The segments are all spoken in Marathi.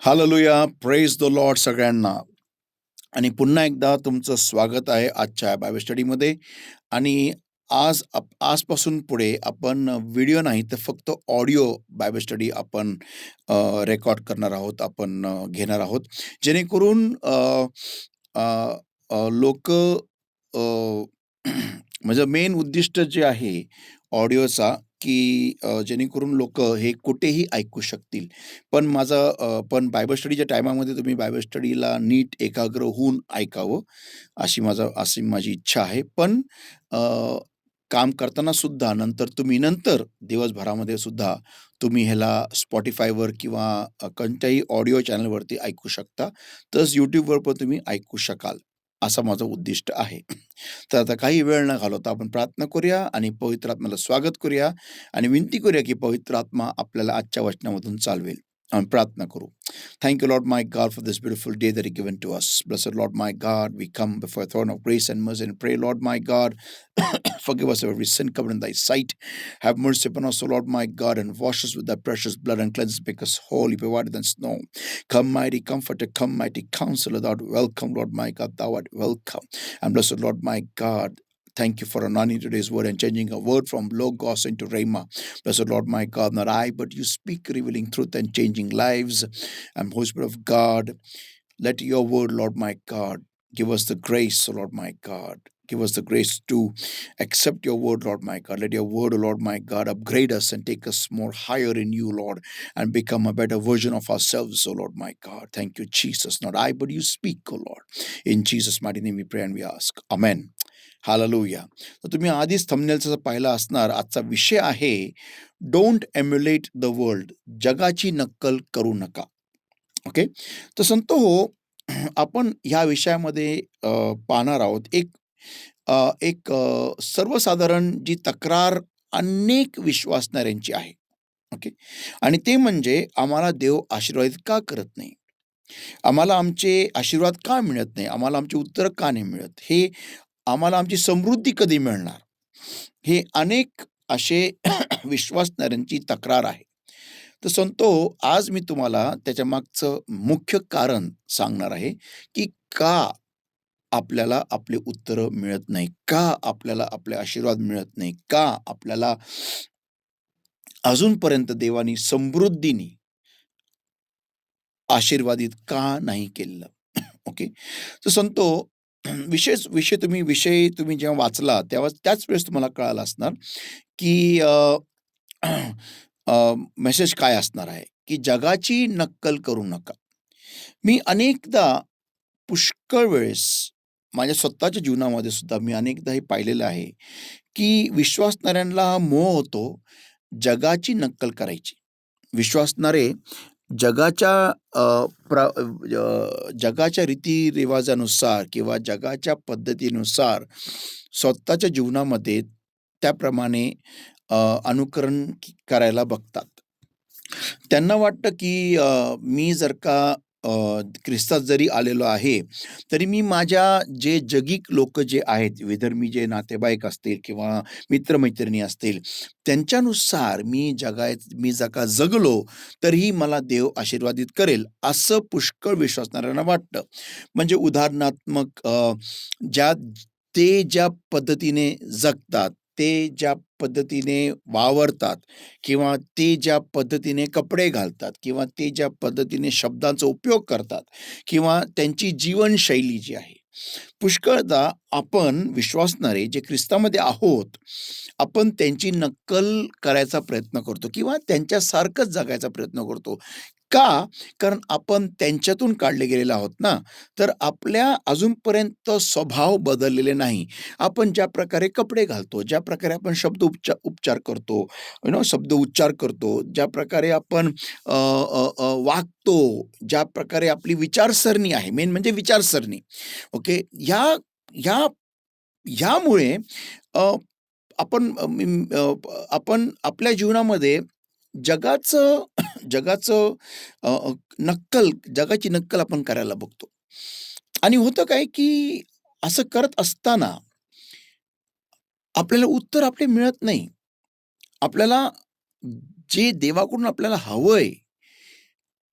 हालेलुया, प्रेज द लॉर्ड सगळ्यांना. आणि पुन्हा एकदा तुमचं स्वागत आहे आजच्या बायबल स्टडीमध्ये. आणि आजपासून पुढे आपण व्हिडिओ नाही तर फक्त ऑडिओ बायबल स्टडी आपण रेकॉर्ड करणार आहोत, आपण घेणार आहोत. जेणेकरून लोक म्हणजे मेन उद्दिष्ट जे आहे ऑडिओचा, की जेणेकरून लोक हे कुठेही ऐकू शकतील. पण बायबल स्टडीच्या टायमामध्ये तुम्ही बायबल स्टडीला नीट एकाग्र होऊन ऐकावं, अशी माझी इच्छा आहे. पण अ, काम करताना सुद्धा नंतर दिवसभरामध्ये सुद्धा तुम्ही ह्याला Spotifyवर किंवा कोणत्याही ऑडिओ चॅनलवरती ऐकू शकता. तसंच YouTubeवर पण तुम्ही ऐकू शकाल, असं माझं उद्दिष्ट आहे. तर आता काही वेळ न घालवता आपण प्रार्थना करूया आणि पवित्र आत्म्याला स्वागत करूया आणि विनंती करूया की पवित्र आत्मा आपल्याला आजच्या वचनामधून चालवेल. आणि प्रार्थना करू. Thank you, Lord my God, for this beautiful day that you given to us. Blessed Lord my God, we come before the throne of grace and mercy and pray, Lord my God, forgive us of every sin covered in thy sight. Have mercy upon us, O Lord my God, and wash us with thy precious blood and cleanse us, make us holy, be whiter than snow. Come, mighty comforter, come, mighty counselor, thou art welcome, Lord my God, thou art welcome. And blessed Lord my God, thank you for anointing today's word and changing a word from Logos into Rhema. Blessed Lord my God, not I, but you speak, revealing truth and changing lives. And Holy Spirit of God, let your word, Lord my God, give us the grace, O Lord my God. Give us the grace to accept your word, Lord my God. Let your word, O Lord my God, upgrade us and take us more higher in you, Lord, and become a better version of ourselves, O Lord my God. Thank you, Jesus. Not I, but you speak, O Lord. In Jesus' mighty name we pray and we ask. Amen. Hallelujah. तर तुम्ही आधीच थंबनेलचं पाहिलं असणार. आजचा विषय आहे डोंट एम्युलेट द वर्ल्ड. जगाची नक्कल करू नका. ओके. तर संतो हो, आपण ह्या विषयामध्ये पाहणार आहोत. एक सर्वसाधारण जी तक्रार अनेक विश्वासणाऱ्यांची आहे. ओके. आणि ते म्हणजे आम्हाला देव आशीर्वादित का करत नाही? आम्हाला आमचे आशीर्वाद का मिळत नाही? आम्हाला आमची उत्तरं का नाही मिळत? आम्हाला आमची समृद्धी कधी मिळणार? हे अनेक असे विश्वासणाऱ्यांची तक्रार आहे. तर संतो, आज मी तुम्हाला त्याच्या मागचं मुख्य कारण सांगणार आहे, की का आपल्याला आपली उत्तरं मिळत नाही? का आपल्याला आपले आशीर्वाद मिळत नाही? का आपल्याला अजूनपर्यंत देवानी समृद्धीनी आशीर्वादित का नाही केलेलं? ओके. तर संतो, विषय तुम्ही जेव्हा वाचला तेव्हा त्याच वेळेस तुम्हाला कळालं असणार, की मेसेज काय असणार आहे, की जगाची नक्कल करू नका. मी अनेकदा, पुष्कळ वेळेस माझ्या स्वतःच्या जीवनामध्ये सुद्धा मी अनेकदा हे पाहिलेलं आहे, की विश्वासणाऱ्यांना हा मोह होतो जगाची नक्कल करायची. विश्वासणारे जगाच्या जगाच्या रीतिरिवाजानुसार किंवा जगाच्या पद्धतीनुसार स्वतःच्या जीवनामध्ये त्याप्रमाणे अनुकरण करायला बघतात. त्यांना वाटतं, की मी जर का ख्रिस्तात जरी आलेलो आहे, तरी मी माझ्या जे जगिक लोकं जे आहेत, विधर्मी जे नातेवाईक असतील किंवा मित्र-मैत्रिणी असतील, त्यांच्यानुसार मी जर का जगलो, तरीही मला देव आशीर्वादित करेल, असं पुष्कळ विश्वासणाऱ्यांना वाटतं. म्हणजे उदाहरणात्मक, ज्या ज्या पद्धतीने जगतात, ते ज्या पद्धतीने वावरतात किंवा ते ज्या पद्धतीने कपडे घालतात किंवा ते ज्या पद्धतीने शब्दांचा उपयोग करतात किंवा त्यांची जीवनशैली जी आहे. पुष्कळदा आपण विश्वासणारे जे ख्रिस्तामध्ये आहोत, आपण त्यांची नक्कल करायचा प्रयत्न करतो किंवा त्यांच्यासारखंच जगायचा प्रयत्न करतो. का? कारण आपण त्यांच्यातून काढले गेलेले आहोत ना. तर आपल्या अजूनपर्यंत स्वभाव बदललेले नाही. आपण ज्या प्रकारे कपडे घालतो, ज्या प्रकारे आपण उपचार करतो, शब्द उच्चार करतो, ज्या प्रकारे आपण वागतो, ज्या प्रकारे आपली विचारसरणी आहे, मेन म्हणजे विचारसरणी. ओके. ह्या ह्यामुळे अ, आपण आपण आपल्या जीवनामध्ये जगाचं जगाचं अ, अ, जगाची नक्कल आपण करायला बघतो. आणि होतं काय, की असं करत असताना आपल्याला उत्तर आपले मिळत नाही. आपल्याला जे देवाकडून आपल्याला हवंय,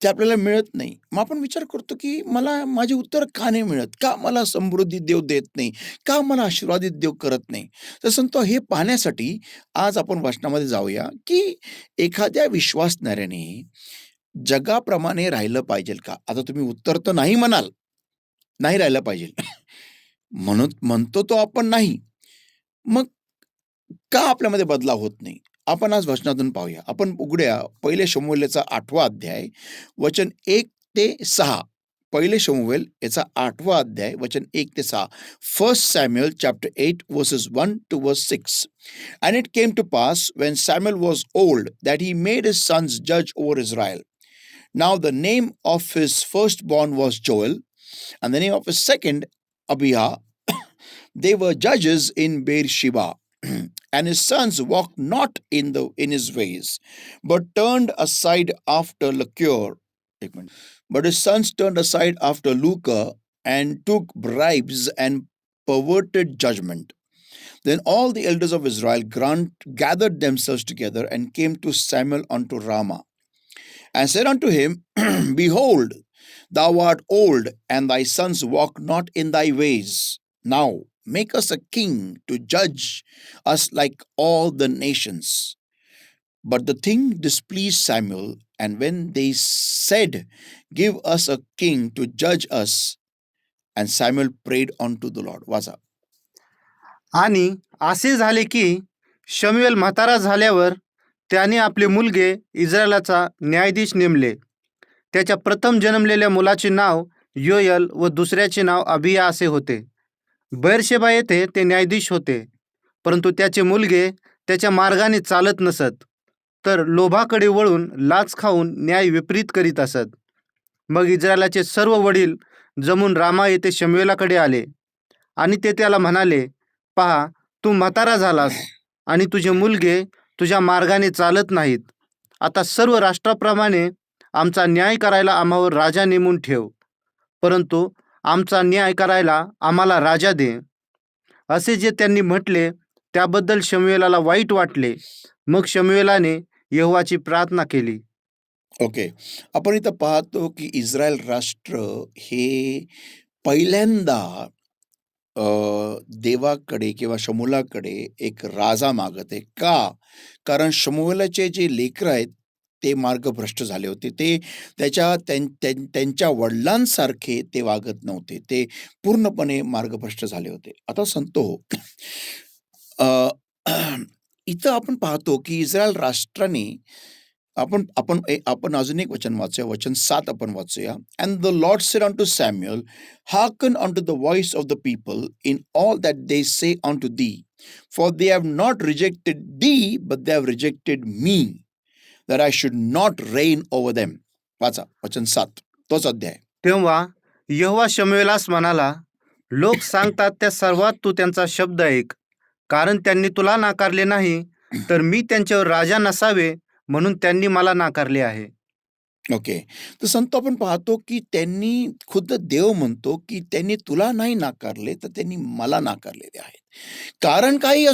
ते आपल्याला मिळत नाही. मग आपण विचार करतो, की मला माझी उत्तरं का नाही मिळत? का मला समृद्धी देव देत नाही? का मला आशीर्वादित देव करत नाही? तर सांगतो हे पाहण्यासाठी आज आपण वचनामध्ये जाऊया, की एखाद्या विश्वासणाऱ्याने जगाप्रमाणे राहिलं पाहिजेल का? आता तुम्ही उत्तर तर नाही म्हणाल, नाही राहिलं पाहिजे. म्हणतो तो आपण नाही. मग का आपल्यामध्ये बदलाव होत नाही? आपण आज वचनातून पाहूया. आपण उघड्या पहिले शमूएलचा 8वा अध्याय वचन 1 ते 6. पहिले शमूएल याचा 8वा अध्याय वचन 1 ते 6. First Samuel chapter 8 versus 1 to verse 6. And it came to pass when Samuel was old that he made his sons judge over Israel. Now the name of his firstborn was Joel, and the name of his second Abijah. They were judges in Beersheba. And his sons walked not in his ways, but turned aside after Lucre. But his sons turned aside after Lucre and took bribes and perverted judgment. Then all the elders of Israel gathered themselves together and came to Samuel unto Ramah, and said unto him, Behold, thou art old, and thy sons walk not in thy ways. Now make us a king to judge us like all the nations. But the thing displeased Samuel, and when they said, Give us a king to judge us, and Samuel prayed unto the Lord. वाचा. आणि असे झाले की शमूएल म्हातारा झाल्यावर त्याने आपले मुलगे इस्रायलाचा न्यायाधीश नेमले. त्याच्या प्रथम जन्मलेल्या मुलाचे नाव योयल व दुसऱ्याचे नाव अबिया असे होते. बैरशेबा येथे ते न्यायाधीश होते. परंतु त्याचे मुलगे त्याच्या मार्गाने चालत नसत, तर लोभाकडे वळून लाच खाऊन न्याय विपरीत करीत असत. मग इस्रायलाचे सर्व वडील जमून रामा येथे शमूएलाकडे आले, आणि ते त्याला म्हणाले, पहा, तू म्हातारा झालास आणि तुझे मुलगे तुझ्या मार्गाने चालत नाहीत. आता सर्व राष्ट्राप्रमाणे आमचा न्याय करायला आम्हावर राजा नेमून ठेव, परंतु आमचा न्याय करायला आम्हाला राजा दे. असे जे त्यांनी म्हटले त्याबद्दल शमूएलाला वाईट वाटले. मग शमूएलाने यहोवाची प्रार्थना केली. ओके. आपण इथं पाहतो की इस्रायल राष्ट्र हे पहिल्यांदा देवाकडे किंवा शमूलाकडे एक राजा मागत आहे. का? कारण शमूएलाचे जे लेकरं आहेत ते मार्गभ्रष्ट झाले होते. ते त्यांच्या वडिलांसारखे ते वागत नव्हते. ते पूर्णपणे मार्गभ्रष्ट झाले होते. आता सांगतो इथं आपण पाहतो की इस्रायल राष्ट्राने आपण अजून एक वचन वाचूया. वचन 7 आपण वाचूया. And the Lord said unto Samuel, Hearken unto the voice of the people in all that they say unto thee, for they have not rejected thee, but they have rejected me, that I should not reign over them. वाचा वचन 7, तोच अध्याय. तेव्हा यहोवा शमूएलास म्हणाला, लोक सांगतात त्या सर्वात तू त्यांचा शब्द ऐक, कारण त्यांनी तुला नाकारले नाही, तर मी त्यांच्यावर राजा नसावे म्हणून त्यांनी मला नाकारले आहे. ओके. तर संत आपण पाहतो की त्यांनी खुद्द देव म्हणतो की त्यांनी तुला नाही नाकारले, तर त्यांनी मला नाकारलेले आहेत. कारण काही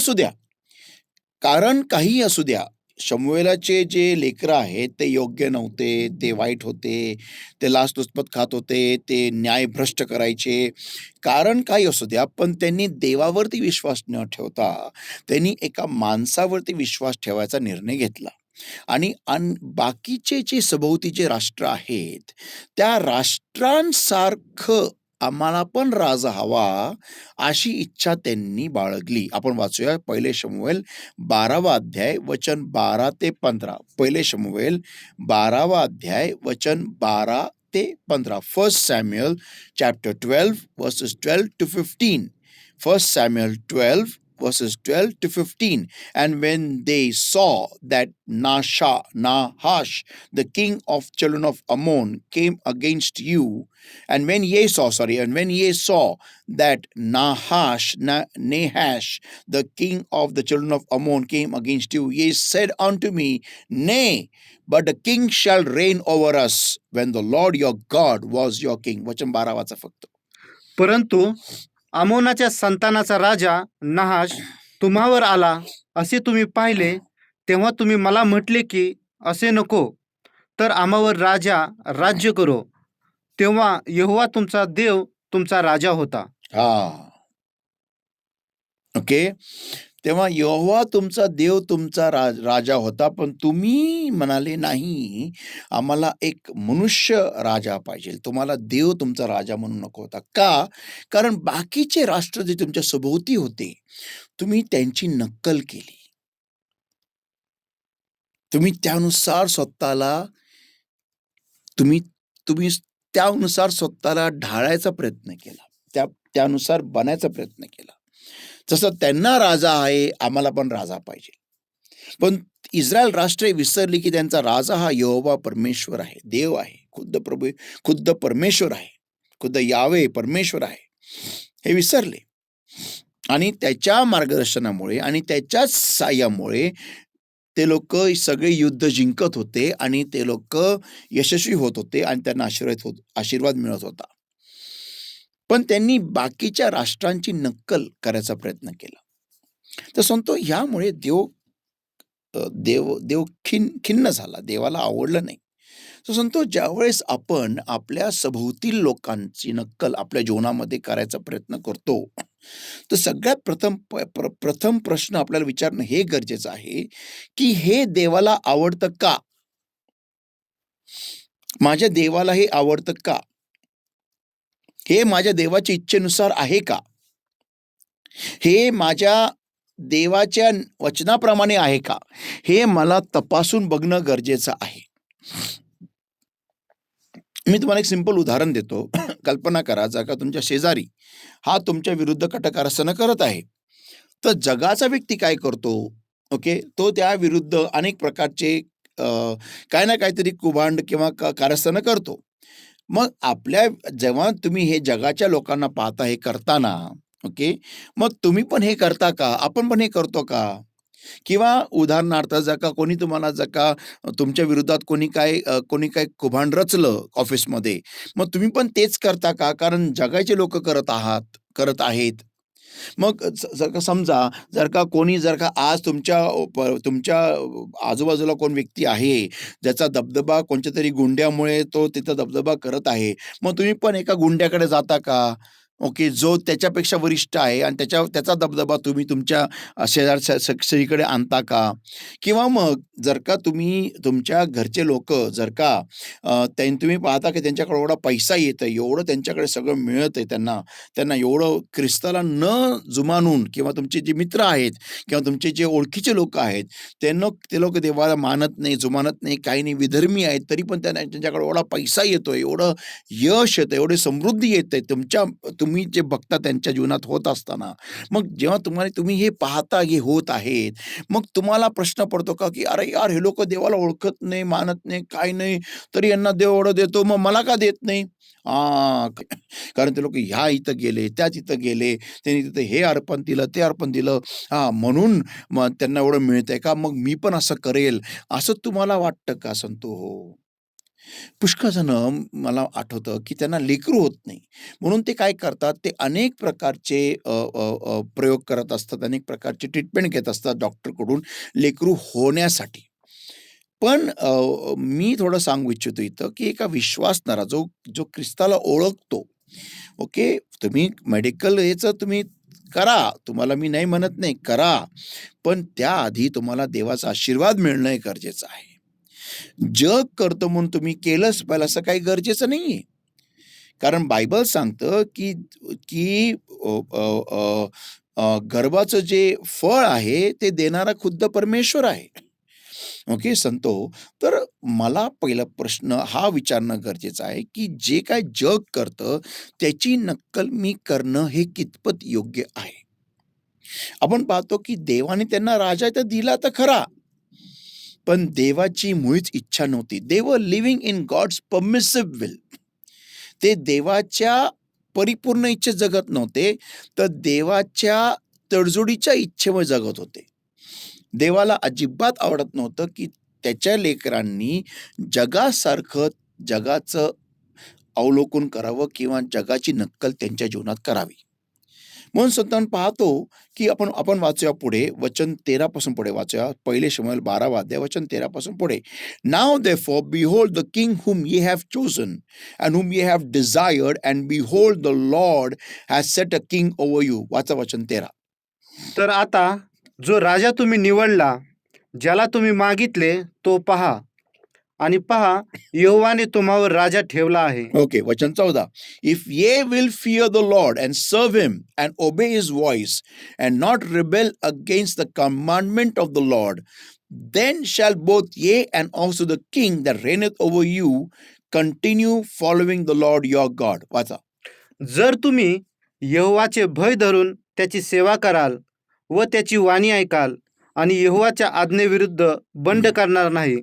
असू द्या. शमूएलाचे जे लेकरं आहेत ते योग्य नव्हते, ते वाईट होते, ते लाचलुचपत खात होते, ते न्याय भ्रष्ट करायचे. कारण काही असू द्या, पण त्यांनी देवावरती विश्वास न ठेवता त्यांनी एका माणसावरती विश्वास ठेवायचा निर्णय घेतला. आणि बाकीचे जे सभोवतीचे राष्ट्र आहेत त्या राष्ट्रांसारखं आम्हाला पण राजा हवा अशी इच्छा त्यांनी बाळगली. आपण वाचूया पहिले शमूएल 12वा अध्याय वचन 12 ते 15. पहिले शमूएल 12वा अध्याय वचन 12 ते 15. First Samuel chapter 12 versus 12 to 15. First Samuel 12 verses 12 to 15. And when they saw that Nahash, the king of children of Ammon, came against you, and when ye saw that Nahash, the king of the children of Ammon, came against you, ye said unto me, Nay, but a king shall reign over us, when the Lord your God was your king. वचन 12 वाचा फक्त. परंतु आमोनाच्या संतानाचा राजा नहाश तुम्हावर आला असे तुम्ही पाहिले, तेव्हा तुम्ही मला म्हटले की असे नको, तर आम्हावर राजा राज्य करो. तेव्हा यहोवा तुमचा देव तुमचा राजा होता. हां. ओके. तेव्हा यहोवा तुमचा देव तुमचा राजा होता, पण तुम्ही म्हणाले, "नाही, आम्हाला एक मनुष्य राजा पाहिजे. तुम्हाला देव तुमचा राजा म्हणून नको होता." का? कारण बाकीचे राष्ट्र जे तुमच्या सभोवती होते, तुम्ही त्यांची नक्कल केली. तुम्ही त्यानुसार स्वतःला तुम्ही तुम्ही त्यानुसार स्वतःला ढाळायचा प्रयत्न केला. त्यानुसार बनायचा प्रयत्न केला. जसं त्यांना राजा आहे, आम्हाला पण राजा पाहिजे. पण इस्रायल राष्ट्र विसरली की त्यांचा राजा हा यहोवा परमेश्वर आहे, देव आहे, खुद्द परमेश्वर आहे, खुद्द यावे परमेश्वर आहे. हे विसरले आणि त्याच्या मार्गदर्शनामुळे आणि त्याच्याच साहाय्यामुळे ते लोक सगळे युद्ध जिंकत होते आणि ते लोक यशस्वी होत होते आणि त्यांना आशीर्वाद मिळत होता. पण त्यांनी बाकीच्या राष्ट्रांची नक्कल करायचा प्रयत्न केला. तर सांगतो ह्यामुळे देव देव देव खिन्न झाला, देवाला आवडलं नाही. तो सांगतो ज्यावेळेस आपण आपल्या सभोवतील लोकांची नक्कल आपल्या जीवनामध्ये करायचा प्रयत्न करतो, तर सगळ्यात प्रथम प्रश्न आपल्याला विचारणं हे गरजेचं आहे, की हे देवाला आवडतं का? माझ्या देवाला हे आवडतं का? हे माझ्या देवाच्या इच्छेनुसार आहे का? हे माझ्या देवाच्या वचनाप्रमाणे आहे का? हे मला तपासून बघणं गरजेचं आहे. मी तुम्हाला एक सिंपल उदाहरण देतो. कल्पना करा, जर का तुमच्या शेजारी हा तुमच्या विरुद्ध कटकारस्थानं करत आहे, तर जगाचा व्यक्ती काय करतो? ओके, तो त्या विरुद्ध अनेक प्रकारचे काही ना काहीतरी कुभांड किंवा कारस्थानं करतो. मग जेव्हा तुम्ही हे जगाच्या लोकांना पाहता हे करताना, ओके, मग तुम्ही पण हे करता का? आपण पण हे करतो का? किंवा उदाहरणार्थ जर का जर का तुमच्या विरोधात कोणी काय कुभांड रचलं ऑफिसमध्ये, मग तुम्ही पण तेच करता का? कारण जगाचे लोक करत आहेत. मग जर का समजा जर का आज तुमच्या आजूबाजूला कोण व्यक्ती आहे, ज्याचा दबदबा कोणत्यातरी गुंड्यामुळे तो तिथं दबदबा करत आहे. मग तुम्ही पण एका गुंड्याकडे जाता का? ओके, जो त्याच्यापेक्षा वरिष्ठ आहे आणि त्याचा दबदबा तुम्ही तुमच्या सगळीकडे आणता का? किंवा मग जर का तुम्ही तुमच्या घरचे लोकं जर का तुम्ही पाहता की त्यांच्याकडे एवढा पैसा येतोय, एवढं त्यांच्याकडे सगळं मिळतंय त्यांना एवढं ख्रिस्ताला न जुमानून किंवा तुमचे जे मित्र आहेत किंवा तुमचे जे ओळखीचे लोकं आहेत, ते लोकं देवाला मानत नाही, जुमानत नाही, काही नाही, विधर्मी आहेत, तरी पण त्यांच्याकडे एवढा पैसा येतोय, एवढं यश येतं, एवढी समृद्धी येते तुम्ही जे बघता त्यांच्या जीवनात होत असताना. मग जेव्हा तुम्ही हे पाहता हे होत आहेत, मग तुम्हाला प्रश्न पडतो का, की "अरे यार, हे लोकं देवाला ओळखत नाही, मानत नाही, काही नाही, तरी यांना देव एवढं देतो, मग मला का देत नाही?" हां, कारण ते लोकं ह्या इथं गेले, त्या तिथं गेले, त्यांनी तिथं हे अर्पण दिलं, ते अर्पण दिलं. म्हणून मग त्यांना एवढं मिळतंय का? मग मी पण असं करेल, असं तुम्हाला वाटतं का? सांगतो हो. पुष्कळ जणं मला आठवतं, की त्यांना लेकरू होत नाही. म्हणून ते काय करतात, ते अनेक प्रकारचे प्रयोग करत असतात, अनेक प्रकारची ट्रीटमेंट घेत असतात डॉक्टरकडून लेकरू होण्यासाठी. पण मी थोडं सांगू इच्छितो इथं, की एका विश्वासणारा जो जो ख्रिस्ताला ओळखतो, ओके, तुम्ही मेडिकल याचं तुम्ही करा. तुम्हाला मी नाही म्हणत नाही, करा. पण त्याआधी तुम्हाला देवाचा आशीर्वाद मिळणं हे गरजेचं आहे. जग करतं म्हणून तुम्ही केलंच पाहिजे असं काही गरजेचं नाहीये. कारण बायबल सांगतं, की की अ, अ, अ, गर्भाचं जे फळ आहे ते देणारा खुद्द परमेश्वर आहे. ओके संतो. तर मला पहिला प्रश्न हा विचारणं गरजेचं आहे, की जे काही जग करतं त्याची नक्कल मी करणं हे कितपत योग्य आहे? आपण पाहतो, की देवाने त्यांना राजा तर दिला तर खरा. पण देवाची मुळीच इच्छा नव्हती. दे वर लिव्हिंग इन गॉड्स परमिसिव्ह विल. ते देवाच्या परिपूर्ण इच्छेत जगत नव्हते, तर देवाच्या तडजोडीच्या इच्छेमुळे जगत होते. देवाला अजिबात आवडत नव्हतं, की त्याच्या लेकरांनी जगासारखं जगाचं अवलोकन करावं किंवा जगाची नक्कल त्यांच्या जीवनात करावी. म्हणून स्वतः पाहतो, की आपण आपण वाचूया पुढे वचन 13 पासून पुढे वाचूया. 1 शमूएल 12वा अध्याय वचन 13 पासून पुढे. Now therefore behold the king whom ye have chosen and whom ye have desired, and behold the Lord has set a king over you. वाचा वचन 13. तर आता जो राजा तुम्ही निवडला, ज्याला तुम्ही मागितले, तो पहा, आणि पहा, यहोवाने तुम्हावर राजा ठेवला आहे. ओके, वचन 14. If ye will fear the Lord and serve him and obey his voice and not rebel against the commandment of the Lord, then shall both ye and also the king that reigneth over you continue following the Lord your God. वाचा. जर तुम्ही यहोवाचे भय धरून त्याची सेवा कराल व त्याची वाणी ऐकाल आणि यहोवाच्या आज्ञेविरुद्ध बंड करणार नाही,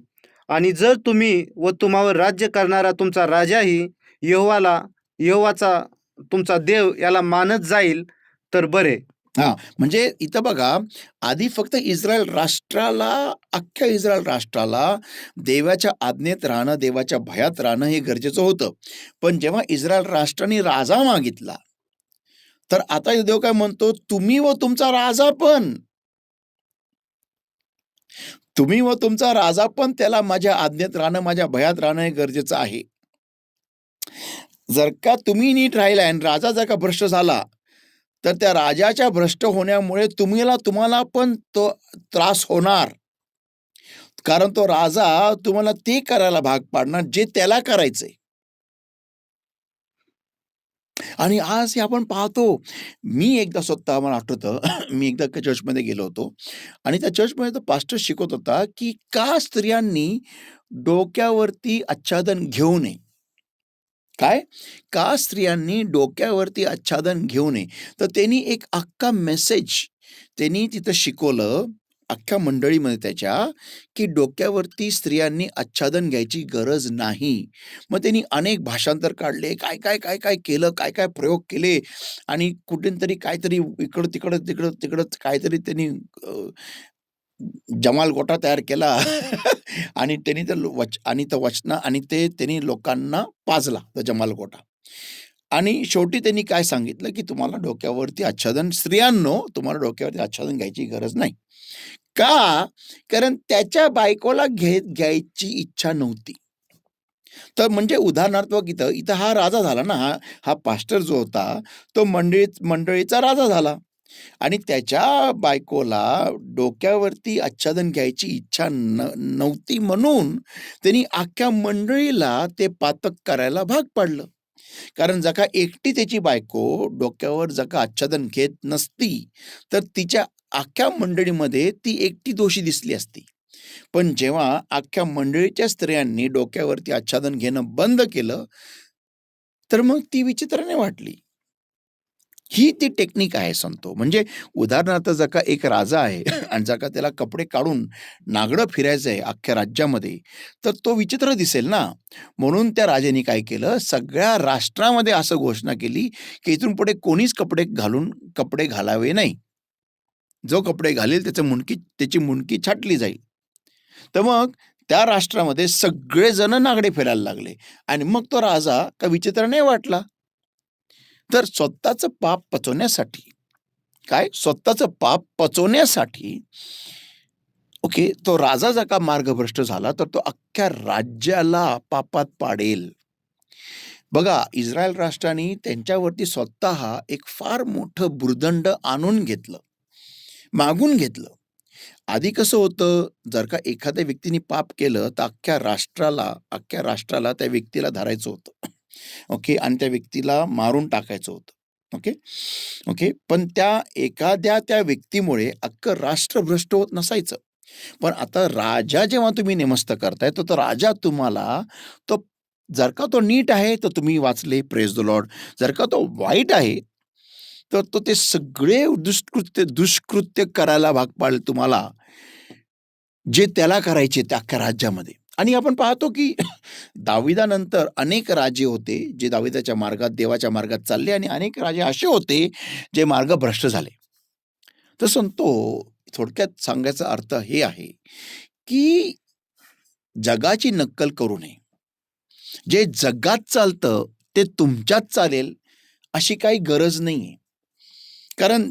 आणि जर तुम्ही व तुम्हावर राज्य करणारा तुमचा राजाही यहोवाचा तुमचा देव याला मानत जाईल, तर बरे. हां, म्हणजे इथं बघा, आधी फक्त इस्रायल राष्ट्राला, अख्ख्या इस्रायल राष्ट्राला देवाच्या आज्ञेत राहणं, देवाच्या भयात राहणं हे गरजेचं होतं. पण जेव्हा इस्रायल राष्ट्राने राजा मागितला, तर आता देव काय म्हणतो, तुम्ही व तुमचा राजा पण, तुम्ही व तुमचा राजा पण त्याला माझ्या आज्ञेत राहणं, माझ्या भयात राहणं हे गरजेचं आहे. जर का तुम्ही नीट राहिला आणि राजा जर का भ्रष्ट झाला, तर त्या राजाच्या भ्रष्ट होण्यामुळे तुम्हाला पण तो त्रास होणार. कारण तो राजा तुम्हाला ते करायला भाग पाडणार जे त्याला करायचंय. आणि आज हे आपण पाहतो. मी एकदा स्वतः मला आठवतं मी एकदा एका चर्चमध्ये गेलो होतो आणि त्या चर्चमध्ये तो पास्टर शिकवत होता, की का स्त्रियांनी डोक्यावरती आच्छादन घेऊ नये. काय? का स्त्रियांनी डोक्यावरती आच्छादन घेऊ नये. तर त्यांनी एक अख्खा मेसेज त्यांनी तिथं शिकवलं, अख्ख्या मंडळीमध्ये त्याच्या, की डोक्यावरती स्त्रियांनी आच्छादन घ्यायची गरज नाही. मग त्यांनी अनेक भाषांतर काढले, काय केलं, काय प्रयोग केले आणि कुठूनतरी काहीतरी तिकडं काहीतरी त्यांनी जमाल गोटा तयार केला आणि त्यांनी ते वचनं आणि ते त्यांनी लोकांना पाजला, तो जमाल गोटा. आणि शेवटी त्यांनी काय सांगितलं, की तुम्हाला डोक्यावरती आच्छादन, स्त्रियांनो, तुम्हाला डोक्यावरती आच्छादन घ्यायची गरज नाही. का? कारण त्याच्या बायकोला घ्यायची इच्छा नव्हती. तर म्हणजे उदाहरणार्थ इथं हा राजा झाला ना, हा पास्टर जो होता, तो मंडळीचा राजा झाला आणि त्याच्या बायकोला डोक्यावरती आच्छादन घ्यायची इच्छा नव्हती, म्हणून त्यांनी अख्ख्या मंडळीला ते पातक करायला भाग पाडलं. कारण जर का एकटी त्याची बायको डोक्यावर जर का आच्छादन घेत नसती, तर तिच्या अख्ख्या मंडळीमध्ये ती एकटी दोषी दिसली असती. पण जेव्हा अख्ख्या मंडळीच्या स्त्रियांनी डोक्यावरती आच्छादन घेणं बंद केलं, तर मग ती विचित्राने वाटली. ही ती टेक्निक आहे सांगतो. म्हणजे उदाहरणार्थ जर का एक राजा आहे आणि जर का त्याला कपडे काढून नागडं फिरायचं आहे अख्ख्या राज्यामध्ये, तर तो विचित्र दिसेल ना. म्हणून त्या राजाने काय केलं, सगळ्या राष्ट्रामध्ये असं घोषणा केली, की इथून पुढे कोणीच कपडे घालावे नाही. जो कपडे घालेल त्याची मुंडकी छाटली जाईल. तर मग त्या राष्ट्रामध्ये सगळेजण नागडे फिरायला लागले आणि मग तो राजा का विचित्र नाही वाटला. तर स्वतःचं पाप पचवण्यासाठी ओके, तो राजा जर का मार्गभ्रष्ट झाला, तर तो अख्ख्या राज्याला पापात पाडेल. बघा, इस्रायल राष्ट्राने त्यांच्यावरती स्वतः एक फार मोठं भुर्दंड मागून घेतलं. आधी कसं होतं, जर का एखाद्या व्यक्तीने पाप केलं, तर अख्ख्या राष्ट्राला त्या व्यक्तीला धरायचं होतं. ओके, आणि त्या व्यक्तीला मारून टाकायचं होतं. ओके. पण त्या व्यक्तीमुळे अख्खं राष्ट्र भ्रष्ट होत नसायचं. पण आता राजा जेव्हा तुम्ही नेमस्त करताय, तर तो राजा तुम्हाला, तो जर का तो नीट आहे, तर तुम्ही वाचले, प्रेज द लॉर्ड. जर का तो वाईट आहे, तर तो ते सगळे दुष्कृत्य करायला भाग पाडेल तुम्हाला, जे त्याला करायचे त्या अख्ख्या राज्यामध्ये. आणि आपण पाहतो, की दाविदानंतर अनेक राजे होते, जे दाविदाच्या मार्गात, देवाच्या मार्गात चालले, आणि अनेक राजे असे होते, जे मार्गभ्रष्ट झाले. तर सांगतो, थोडक्यात सांगायचा अर्थ हे आहे, की जगाची नक्कल करू नये. जे जगात चालतं ते तुमच्यात चालेल अशी काही गरज नाहीये. कारण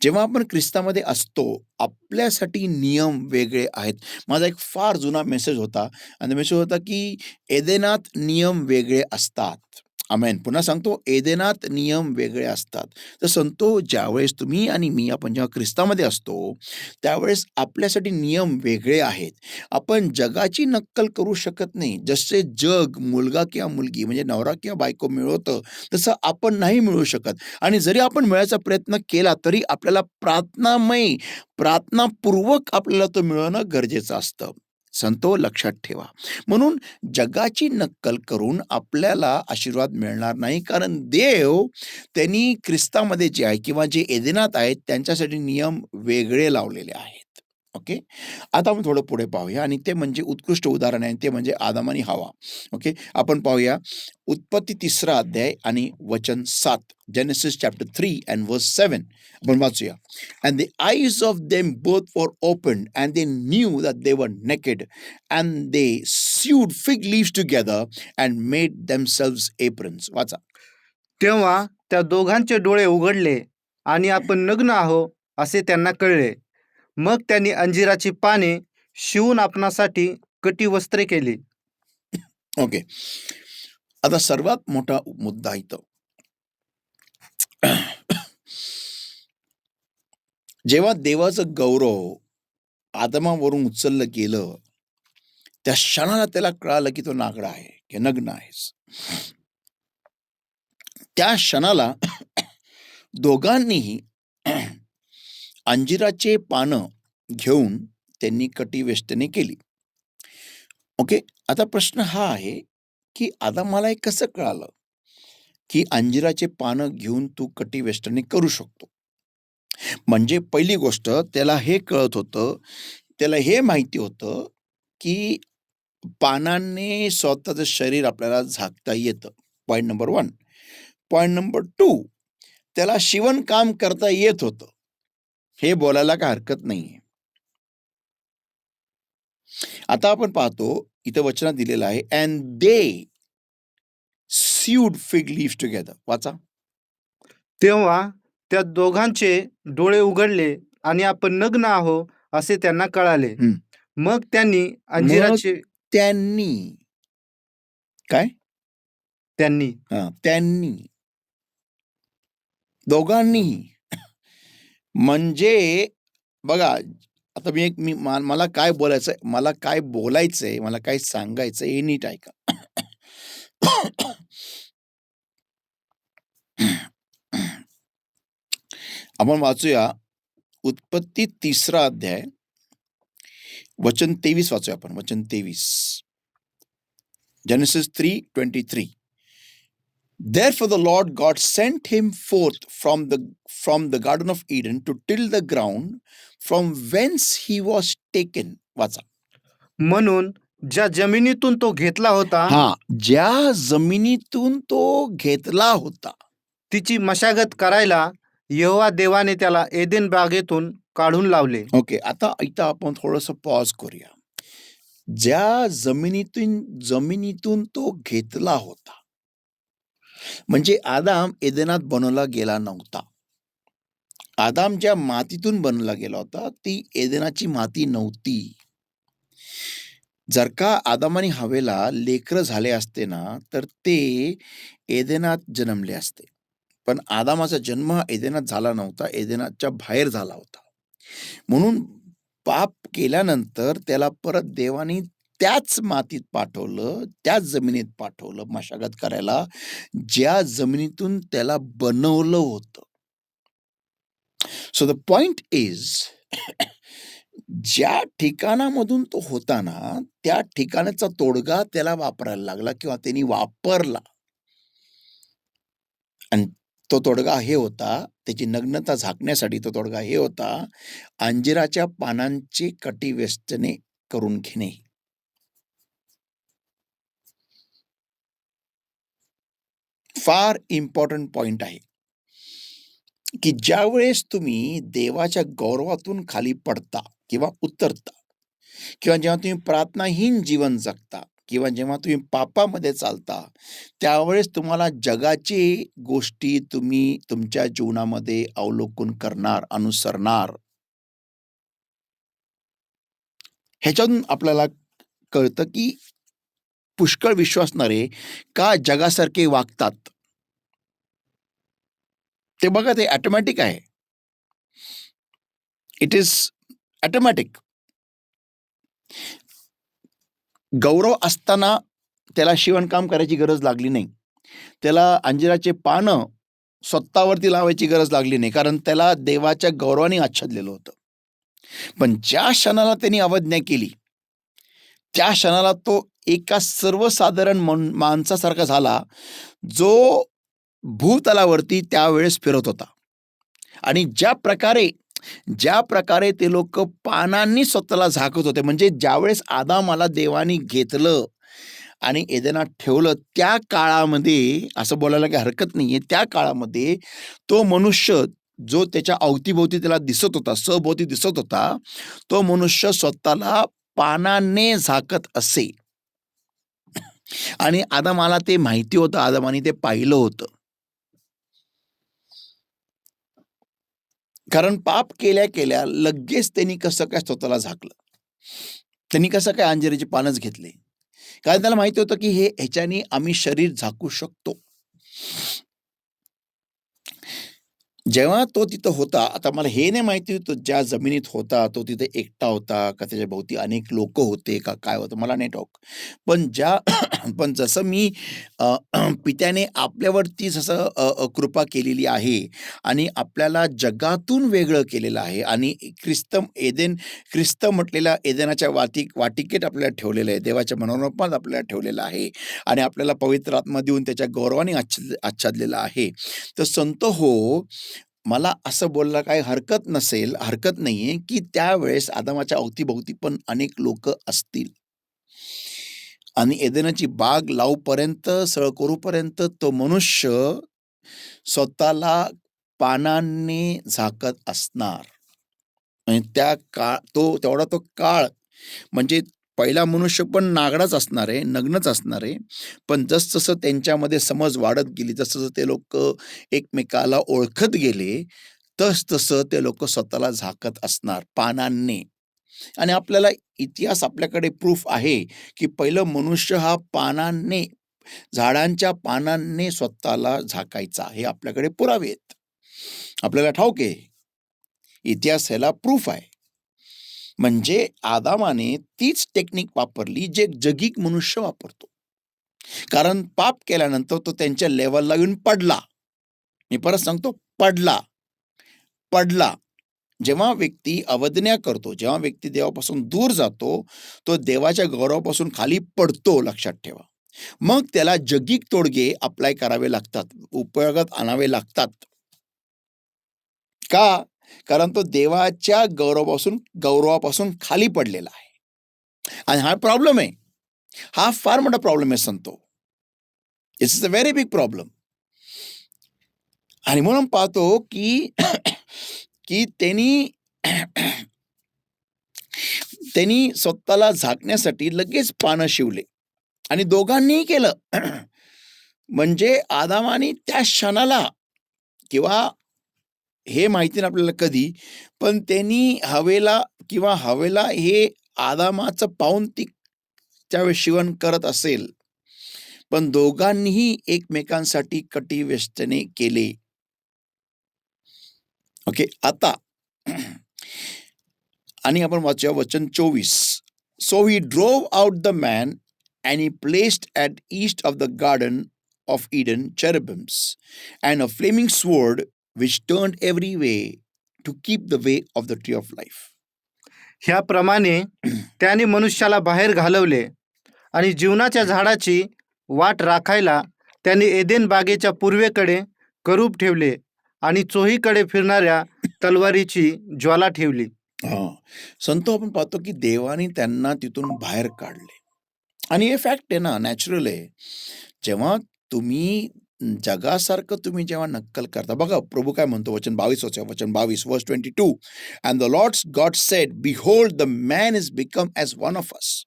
जेव्हा आपण ख्रिस्तामध्ये असतो, आपल्यासाठी नियम वेगळे आहेत. माझा एक फार जुना मेसेज होता आणि मेसेज होता, की एदेनात नियम वेगळे असतात. आमेन. पुन्हा सांगतो, एदेनात नियम वेगळे असतात. तर सांगतो, ज्यावेळेस तुम्ही आणि मी आपण जेव्हा ख्रिस्तामध्ये असतो, त्यावेळेस आपल्यासाठी नियम वेगळे आहेत. आपण जगाची नक्कल करू शकत नाही. जसे जग मुलगा किंवा मुलगी म्हणजे नवरा किंवा बायको मिळवतं, तसं आपण नाही मिळवू शकत. आणि जरी आपण मिळवायचा प्रयत्न केला तरी आपल्याला प्रार्थनापूर्वक आपल्याला तो मिळवणं गरजेचं असतं. संतो लक्षात ठेवा. म्हणून जगाची नक्कल करून आपल्याला आशीर्वाद मिळणार नाही, कारण देव त्यांनी ख्रिस्तामध्ये जे आहे किंवा जे एदेनात आहेत त्यांच्यासाठी नियम वेगळे लावलेले आहेत. ओके. आता आपण थोडं पुढे पाहूया आणि ते म्हणजे उत्कृष्ट उदाहरण आहे, ते म्हणजे आदम आणि हवा. ओके. आपण पाहूया उत्पत्ती 3रा अध्याय आणि वचन 7. जेनेसिस चॅप्टर 3 अँड वर्स 7. आपण वाचूया. And the eyes of them both were opened, and they knew that they were naked, and they sewed fig leaves together and made themselves aprons. वाचा. तेव्हा त्या दोघांचे डोळे उघडले आणि आपण नग्न आहो असे त्यांना कळले. मग त्यांनी अंजिराची पाने शिवून आपणासाठी कटिवस्त्रे केली. ओके. आता सर्वात मोठा मुद्दा इथं. जेव्हा देवाचं गौरव आदमावरून उचललं गेलं, त्या क्षणाला त्याला कळालं की तो नागडा आहे, की नग्न आहेस. त्या क्षणाला दोघांनीही अंजिराचे पानं घेऊन त्यांनी कटिवेष्टने केली. ओके. आता प्रश्न हा आहे, की आदामाला हे कसं कळालं, की अंजिराचे पानं घेऊन तू कटिवेष्टने करू शकतो? म्हणजे पहिली गोष्ट त्याला हे कळत होतं, त्याला हे माहिती होतं, की पानांनी स्वतःचं शरीर आपल्याला झाकता येतं. Point number 1. पॉइंट नंबर 2, त्याला शिवणकाम करता येत होतं. हे बोलायला काही हरकत नाहीये. आता आपण पाहतो, इथं वचनात दिलेलं आहे, and they sewed fig leaves together. वाचा. तेव्हा त्या दोघांचे डोळे उघडले आणि आपण नग्न आहो असे त्यांना कळाले. हं. मग त्यांनी मग अंजिराचे त्यांनी काय? त्यांनी त्यांनी दोघांनीही. म्हणजे बघा, आता मला काय बोलायचंय, मला काय सांगायचंय हे नीट ऐका. आपण वाचूया उत्पत्ती 3रा अध्याय वचन 23 वाचूया आपण. वचन 23. Genesis 3:23. Therefore the Lord God sent him forth from the Garden of Eden to till the ground from whence he was taken. वाचा. म्हणून ज्या जमिनीतून तो घेतला होता ज्या जमिनीतून तो घेतला होता. तिची मशागत करायला यहोवा देवाने त्याला एदेन बागेतून काढून लावले. ओके. आता इथं आपण थोडंसं पॉज करूया. ज्या जमिनीतून तो घेतला होता, म्हणजे आदाम एदेनात बनवला गेला नव्हता. आदाम ज्या मातीतून बनवला गेला होता, ती एदेनाची माती नव्हती. जर का आदाम आणि हवेला लेकरं झाले असते ना, तर ते एदेनात जन्मले असते. पण आदामाचा जन्म एदेनात झाला नव्हता, एदेनाच्या बाहेर झाला होता. म्हणून पाप केल्यानंतर त्याला परत देवाने त्याच मातीत पाठवलं, त्याच जमिनीत पाठवलं मशागत करायला, ज्या जमिनीतून त्याला बनवलं होतं. सो द पॉइंट इज, ज्या ठिकाणामधून तो होता ना, त्या ठिकाणाचा तोडगा त्याला वापरायला लागला किंवा त्यांनी वापरला. आणि तो तोडगा हे होता, त्याची नग्नता झाकण्यासाठी तो तोडगा हे होता, अंजिराच्या पानांची कटिवेष्टने करून घेणे. फार इम्पॉर्टंट पॉइंट आहे, की ज्यावेळेस तुम्ही देवाच्या गौरवातून खाली पडता किंवा उतरता, किंवा जेव्हा तुम्ही प्रार्थनाहीन जीवन जगता, किंवा जेव्हा तुम्ही पापामध्ये चालता, त्यावेळेस तुम्हाला जगाची गोष्टी तुम्ही तुमच्या जीवनामध्ये अवलोकन करणार, अनुसरणार. ह्याच्यातून आपल्याला कळतं, की पुष्कळ विश्वासणारे का जगासारखे वागतात. ते बघा, ते ऑटोमॅटिक आहे. It is automatic. गौरव असताना त्याला शिवणकाम करायची गरज लागली नाही. त्याला अंजिराचे पानं स्वतःवरती लावायची गरज लागली नाही, कारण त्याला देवाच्या गौरवाने आच्छादलेलं होतं. पण ज्या क्षणाला त्यांनी अवज्ञा केली, त्या क्षणाला तो एका सर्वसाधारण माणसासारखा झाला, जो भूतलावरती त्यावेळेस फिरत होता. आणि ज्या प्रकारे ते लोक पानांनी स्वतःला झाकत होते, म्हणजे ज्यावेळेस आदामाला देवानी घेतलं आणि एदेनात ठेवलं, त्या काळामध्ये असं बोलायला काही हरकत नाहीये, त्या काळामध्ये तो मनुष्य जो त्याच्या अवतीभोवती त्याला दिसत होता, सभोवती दिसत होता, तो मनुष्य स्वतःला पानाने झाकत असे. आणि आदामाला ते माहिती होतं, आदामाने ते पाहिलं होतं. कारण पाप केल्या लगेच त्यांनी कसं काय स्वतःला झाकलं, त्यांनी कसं काय अंजिराची पानच घेतले, कारण त्याला माहिती होतं की ह्याच्याने आम्ही शरीर झाकू शकतो. जेव्हा तो तिथं होता, आता मला हे नाही माहिती होतं ज्या जमिनीत होता तो तिथे एकटा होता का त्याच्या भोवती अनेक लोक होते का काय होतं, मला नाही ठाऊक. पण पण जसं मी पित्याने आपल्यावरती जसं कृपा केलेली आहे आणि आपल्याला जगातून वेगळं केलेलं आहे आणि ख्रिस्त म्हटलेल्या एदेनाच्या वाटिकेत आपल्याला ठेवलेलं आहे, देवाच्या मनोरूपात आपल्याला ठेवलेलं आहे आणि आपल्याला पवित्र आत्मा देऊन त्याच्या गौरवाने आच्छादलेलं आहे. तर संत हो, मला असं बोलायला काही हरकत नाहीये, की त्यावेळेस आदामाच्या अवतीभोवती पण अनेक लोक असतील आणि एदेनाची बाग लावूपर्यंत, सळ करूपर्यंत तो मनुष्य स्वतःला पानांनी झाकत असणार. आणि तेवढा तो काळ म्हणजे पहिला मनुष्य पण नागडाच असणार आहे, नग्नच असणार आहे. पण जसजसं त्यांच्यामध्ये समज वाढत गेली, जसं ते लोक एकमेकाला ओळखत गेले, तसतसं ते लोक स्वतःला झाकत असणार पानांनी. आणि आपल्याला इतिहास आपल्याकडे प्रूफ आहे, की पहिलं मनुष्य हा झाडांच्या पानांनी स्वतःला झाकायचा. हे आपल्याकडे पुरावे आहेत, आपल्याला ठाऊक आहे. इतिहास ह्याला प्रूफ आहे. म्हणजे आदामाने तीच टेक्निक वापरली जे जगिक मनुष्य वापरतो. कारण पाप केल्यानंतर तो त्यांच्या लेवलला येऊन पडला. मी परत सांगतो, पडला. जेव्हा व्यक्ती अवज्ञा करतो, जेव्हा व्यक्ती देवापासून दूर जातो, तो देवाच्या गौरवापासून खाली पडतो, लक्षात ठेवा. मग त्याला जगिक तोडगे अप्लाय करावे लागतात, उपयोगात आणावे लागतात. का? कारण तो देवाच्या गौरवापासून खाली पडलेला आहे आणि हा प्रॉब्लेम आहे. हा फार मोठा प्रॉब्लेम आहे संतो. It's is a very big problem. आणि म्हणून पाहतो की की त्यांनी स्वतःला झाकण्यासाठी लगेच पानं शिवले आणि दोघांनीही केलं. म्हणजे आदामाने त्या क्षणाला, किंवा हे माहिती नाही आपल्याला कधी, पण त्यांनी हवेला हे आदामाचं पाहून ती त्यावेळेस शिवण करत असेल, पण दोघांनीही एकमेकांसाठी कटिव्यसने केले. ओके, आता आणि आपण वाचूया वचन 24. So he drove out the man and he placed at east of the garden of Eden cherubims and a flaming sword which turned every way to keep the way of the tree of life. ह्याप्रमाणे त्याने मनुष्याला बाहेर घालवले आणि जीवनाच्या झाडाची वाट राखायला त्याने एदेन बागेच्या पूर्वेकडे करूब ठेवले आणि चोहीकडे फिरणाऱ्या तलवारीची ज्वाला ठेवली. संतो, आपण पाहतो की देवाने त्यांना तिथून बाहेर काढले आणि हे फॅक्ट आहे ना, नॅचरल आहे. जेव्हा तुम्ही जगासारखं तुम्ही जेव्हा नक्कल करता, बघा प्रभू काय म्हणतो, वचन 22 वर्स 22. And the Lord God sed, behold the man is become as one of us.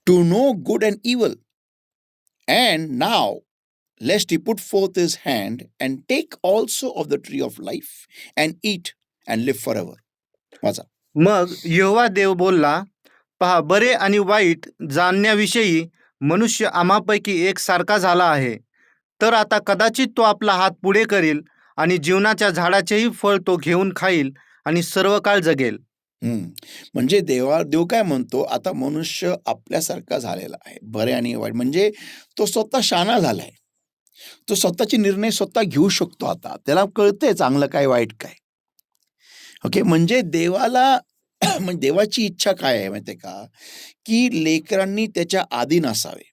to know good and evil. And now lest he put forth his hand and take also of the tree of life and eat and live forever. वाचा. मग यहोवा देव बोलला, पहा, बरे आणि वाईट जाणण्याविषयी मनुष्य आम्हापैकी एक सारखा झाला आहे. तर आता कदाचित तो आपला हात पुढे करील आणि जीवनाच्या झाडाचेही फळ तो घेऊन खाईल आणि सर्व काळ जगेल. म्हणजे देव काय म्हणतो, आता मनुष्य आपल्यासारखा झालेला आहे, बरे आणि वाईट. म्हणजे तो स्वतः शहाणा झालाय. तो स्वतःचे निर्णय स्वतः घेऊ शकतो. आता त्याला कळतंय चांगलं काय वाईट काय. ओके, म्हणजे देवाला म्हणजे देवाची इच्छा काय आहे माहितीये का, की लेकरांनी त्याच्या अधीन असावे.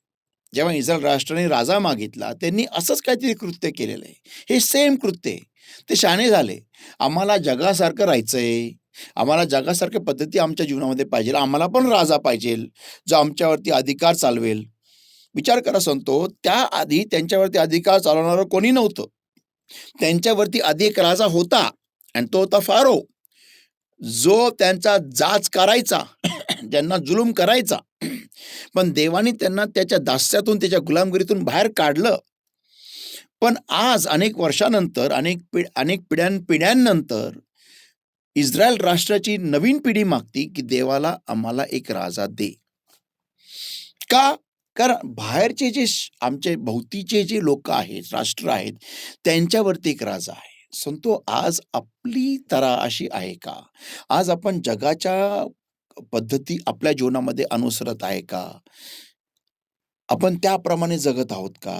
जेव्हा इस्रायल राष्ट्राने राजा मागितला, त्यांनी असंच काहीतरी कृत्य केलेलं आहे. हे सेम कृत्य आहे. ते शहाणे झाले. आम्हाला जगासारखं राहायचंय, आम्हाला जगासारख्या पद्धती आमच्या जीवनामध्ये पाहिजे, आम्हाला पण राजा पाहिजे जो आमच्यावरती अधिकार चालवेल. विचार करा संतो, त्याआधी त्यांच्यावरती अधिकार चालवणारं कोणी नव्हतं. त्यांच्यावरती आधी एक राजा होता आणि तो होता फारो, जो त्यांचा जाच करायचा, ज्यांना जुलूम करायचा. पण देवाने त्यांना त्याच्या दास्यातून, त्याच्या गुलामगिरीतून बाहेर काढलं. पण आज अनेक वर्षानंतर, अनेक पिढ्यानंतर इस्रायल राष्ट्राची नवीन पिढी मागती की देवाला आम्हाला एक राजा दे. का? कारण बाहेरचे जे आमचे भोवतीचे जे लोक आहेत, राष्ट्र आहेत, त्यांच्यावरती एक राजा आहे. संतो, आज आपली तरा अशी आहे का? आज आपण जगाच्या पद्धती आपल्या जीवनामध्ये अनुसरत आहे का? आपण त्याप्रमाणे जगत आहोत का?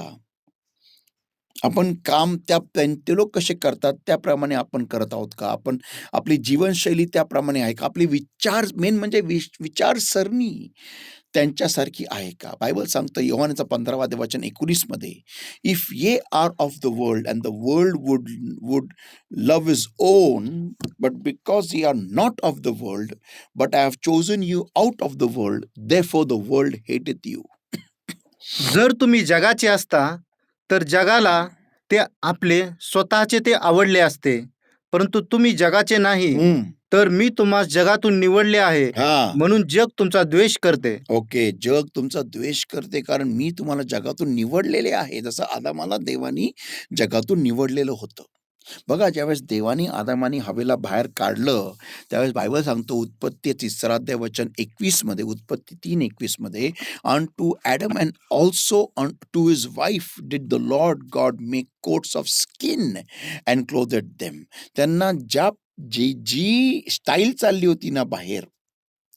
आपण काम ते लोक कसे करतात त्याप्रमाणे आपण करत आहोत का? आपण आपली जीवनशैली त्याप्रमाणे आहे का? आपली मेन म्हणजे विचारसरणी त्यांच्यासारखी आहे का? बायबल सांगतं योहानचं 15 वचन 19 मध्ये, if ye are of the world and the world would love his own, but because you are not of the world, but I have chosen you out of the world, therefore the world hateth you. जर तुम्ही जगाचे असता तर जगाला ते आपले स्वतःचे ते आवडले असते, परंतु तुम्ही जगाचे नाही, तर मी तुम्हाला जगातून निवडले आहे, म्हणून जग तुमचा द्वेष करते. ओके, जग तुमचा द्वेष करते कारण मी तुम्हाला जगातून निवडलेले आहे. जसं आदामाला देवानी जगातून निवडलेलं होतं. बघा, ज्यावेळेस देवानी आदामानी हवेला बाहेर काढलं, त्यावेळेस बायबल सांगतो उत्पत्ती 3 वचन 21 मध्ये, उत्पत्ती 3:21 मध्ये, unto Adam and also to his wife did the Lord God make coats of skin and clothed them. त्यांना जी स्टाईल चालली होती ना बाहेर,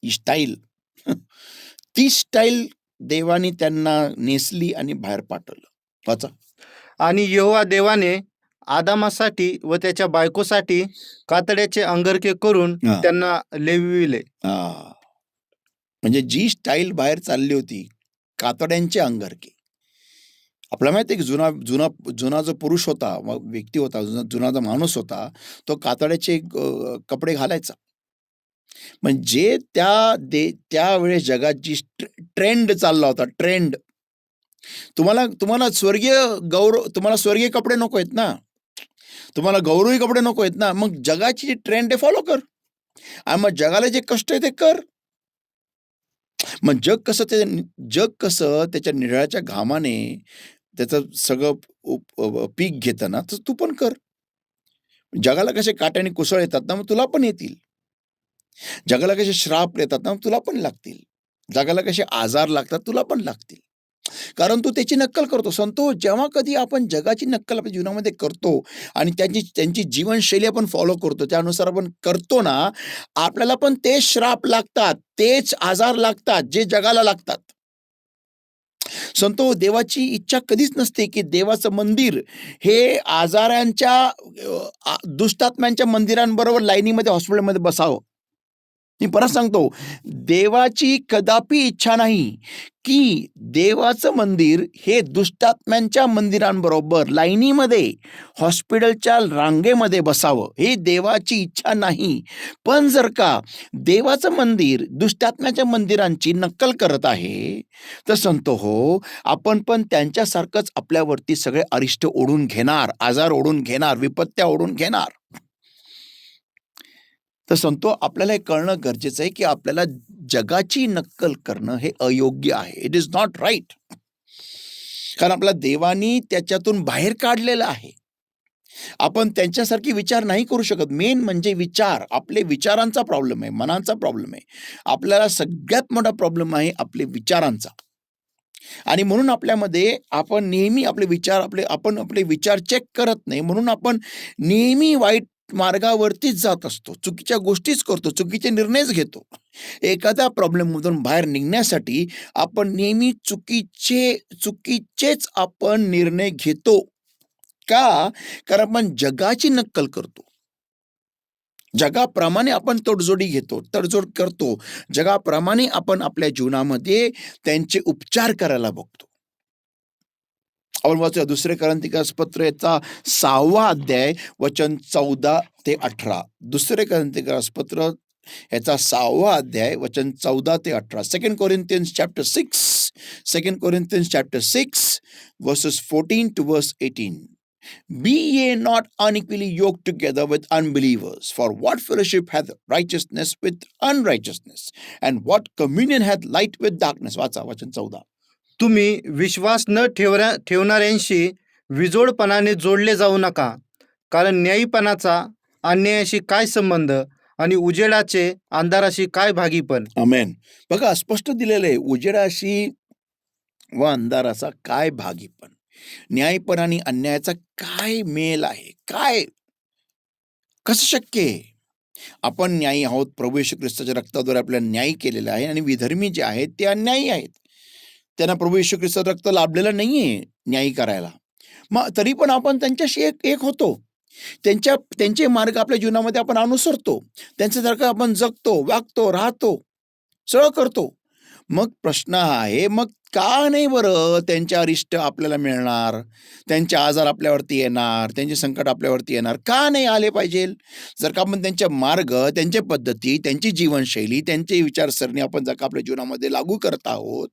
ही स्टाईल ती स्टाईल देवानी त्यांना नेसली आणि बाहेर पाठवलं. वाचा. आणि यहोवा देवाने आदामासाठी व त्याच्या बायकोसाठी कातड्याचे अंगरखे करून त्यांना लेविले. म्हणजे जी स्टाईल बाहेर चालली होती, कातड्यांचे अंगरखे. आपल्याला माहिती आहे की जुना जो पुरुष होता, व्यक्ती होता, जुना जो माणूस होता, तो कातड्याचे कपडे घालायचा. म्हणजे त्यावेळेस जगात जी ट्रेंड चालला होता, ट्रेंड. तुम्हाला स्वर्गीय कपडे नको आहेत ना, तुम्हाला गौरवी कपडे नको आहेत ना, मग जगाची जी ट्रेंड आहे फॉलो कर, आणि मग जगाला जे कष्ट आहे ते कर. मग जग कसं त्याच्या निळाच्या घामाने त्याचं सगळं पीक घेतं ना, तर तू पण कर. जगाला कसे काट्याने कुसळ येतात ना, मग तुला पण येतील. जगाला कसे श्राप येतात ना, तुला पण लागतील. जगाला कसे आजार लागतात, तुला पण लागतील. कारण तू त्याची नक्कल करतो. संतो, जेव्हा कधी आपण जगाची नक्कल आपल्या जीवनामध्ये करतो आणि त्यांची जीवनशैली आपण फॉलो करतो, त्यानुसार आपण करतो ना, आपल्याला पण तेच श्राप लागतात, तेच आजार लागतात जे जगाला लागतात. संतो, देवाची इच्छा कधीच नसते की देवाचं मंदिर हे आजारांच्या दुष्टात्म्यांच्या मंदिरांबरोबर लाईनीमध्ये हॉस्पिटलमध्ये बसावं. मी परत सांगतो, देवाची कदापि इच्छा नाही की देवाचं मंदिर हे दुष्टात्म्यांच्या मंदिरांबरोबर लाईनीमध्ये हॉस्पिटलच्या रांगेमध्ये बसावं, हे देवाची इच्छा नाही. पण जर का देवाचं मंदिर दुष्टात्म्याच्या मंदिरांची नक्कल करत आहे, तर संतो हो, आपण पण त्यांच्यासारखंच आपल्यावरती सगळे अरिष्ट ओढून घेणार, आजार ओढून घेणार, विपत्त्या ओढून घेणार. तर सांगतो आपल्याला हे कळणं गरजेचं आहे, की आपल्याला जगाची नक्कल करणं हे अयोग्य आहे. It is not right. कारण आपल्या देवानी त्याच्यातून बाहेर काढलेलं आहे. आपण त्यांच्यासारखे विचार नाही करू शकत. मेन म्हणजे विचार. आपले विचारांचा प्रॉब्लेम आहे, मनाचा प्रॉब्लेम आहे. आपल्याला सगळ्यात मोठा प्रॉब्लेम आहे आपले विचारांचा. आणि म्हणून आपल्यामध्ये आपण नेहमी आपण आपले विचार चेक करत नाही. म्हणून आपण नेहमी वाईट मार्गावरतीच जात असतो. चुकीच्या गोष्टीच करतो, चुकीचे निर्णयच घेतो. एखाद्या प्रॉब्लेममधून बाहेर निघण्यासाठी आपण नेहमी चुकीचेच आपण निर्णय घेतो. का? कारण आपण जगाची नक्कल करतो. जगाप्रमाणे आपण तडजोड करतो. जगाप्रमाणे आपण आपल्या जीवनामध्ये त्यांचे उपचार करायला बघतो. आपण वाचूया 2 कोरिन्थियपत्र याचा 6वा अध्याय वचन 14 ते 18. 2 कोरिन्थियपत्र याचा 6वा अध्याय वचन 14 ते 18. 2 Corinthians chapter 6. 2 Corinthians chapter 6 verses 14 to verse 18. Be ye not unequally yoked together with unbelievers. For what fellowship hath righteousness with unrighteousness? And what communion hath light with darkness? वाचा वचन 14. तुम्ही विश्वास न ठेवणाऱ्यांशी विजोडपणाने जोडले जाऊ नका. कारण न्यायीपणाचा अन्यायाशी काय संबंध आणि उजेडाचे अंधाराशी काय भागीपण. आमेन. बघा स्पष्ट दिलेलं आहे, उजेडाशी व अंधाराचा काय भागीपण, न्यायपण आणि अन्यायाचा काय मेल आहे, काय कसं शक्य आहे? आपण न्यायी आहोत. प्रभू येशू ख्रिस्ताच्या रक्ताद्वारे आपल्याला न्याय केलेला आहे. आणि विधर्मी जे आहेत ते अन्यायी आहेत. त्यांना प्रभू येशू ख्रिस्ताचं रक्त लाभलेलं नाहीये न्यायी करायला. मग तरी पण आपण त्यांच्याशी एक होतो. त्यांचे मार्ग आपल्या जीवनामध्ये आपण अनुसरतो. त्यांच्यासारखं आपण जगतो, वागतो, राहतो, सगळं करतो. मग प्रश्न हा आहे, मग का नाही बरं त्यांचे अरिष्ट आपल्याला मिळणार, त्यांचे आजार आपल्यावरती येणार, त्यांचे संकट आपल्यावरती येणार, का नाही आले पाहिजे? जर का आपण त्यांचे मार्ग, त्यांच्या पद्धती, त्यांची जीवनशैली, त्यांची विचारसरणी आपण जर का आपल्या जीवनामध्ये लागू करत आहोत,